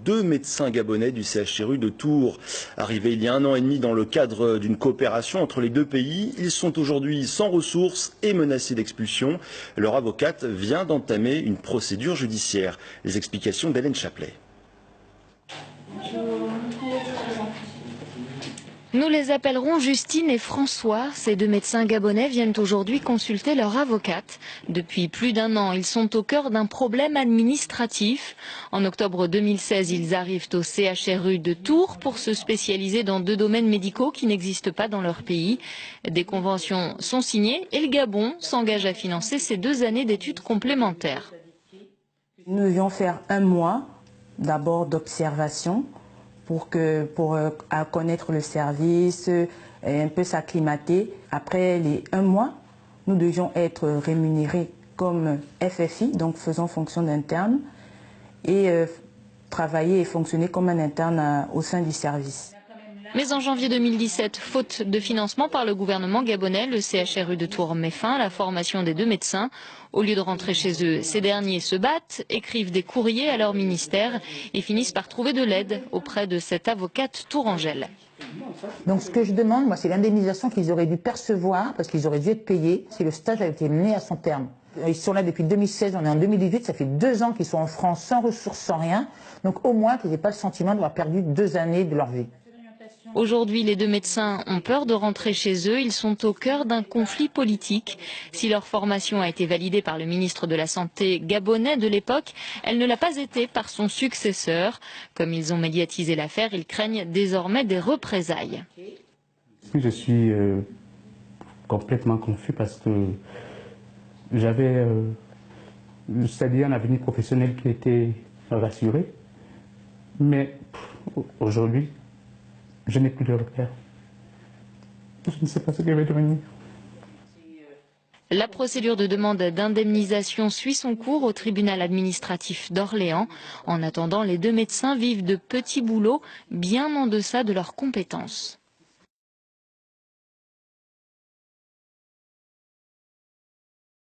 2 médecins gabonais du CHRU de Tours. Arrivés il y a 1 an et demi dans le cadre d'une coopération entre les deux pays, ils sont aujourd'hui sans ressources et menacés d'expulsion. Leur avocate vient d'entamer une procédure judiciaire. Les explications d'Hélène Chaplet. Nous les appellerons Justine et François. Ces 2 médecins gabonais viennent aujourd'hui consulter leur avocate. Depuis plus d'1 an, ils sont au cœur d'un problème administratif. En octobre 2016, ils arrivent au CHRU de Tours pour se spécialiser dans 2 domaines médicaux qui n'existent pas dans leur pays. Des conventions sont signées et le Gabon s'engage à financer ces 2 années d'études complémentaires. Nous devions faire 1 mois d'abord d'observation pour connaître le service et un peu s'acclimater. Après les 1 mois, nous devions être rémunérés comme FFI, donc faisant fonction d'interne, et travailler et fonctionner comme un interne au sein du service. Mais en janvier 2017, faute de financement par le gouvernement gabonais, le CHRU de Tours met fin à la formation des 2 médecins. Au lieu de rentrer chez eux, ces derniers se battent, écrivent des courriers à leur ministère et finissent par trouver de l'aide auprès de cette avocate tourangelle. Donc ce que je demande, moi, c'est l'indemnisation qu'ils auraient dû percevoir parce qu'ils auraient dû être payés si le stage a été mené à son terme. Ils sont là depuis 2016, on est en 2018, ça fait 2 ans qu'ils sont en France sans ressources, sans rien. Donc au moins qu'ils n'aient pas le sentiment d'avoir perdu 2 années de leur vie. Aujourd'hui, les 2 médecins ont peur de rentrer chez eux. Ils sont au cœur d'un conflit politique. Si leur formation a été validée par le ministre de la Santé gabonais de l'époque, elle ne l'a pas été par son successeur. Comme ils ont médiatisé l'affaire, ils craignent désormais des représailles. Je suis complètement confus parce que j'avais, c'est-à-dire un avenir professionnel qui était rassuré. Mais aujourd'hui, je n'ai plus de repères. Je ne sais pas ce qui va devenir. La procédure de demande d'indemnisation suit son cours au tribunal administratif d'Orléans. En attendant, les 2 médecins vivent de petits boulots bien en deçà de leurs compétences.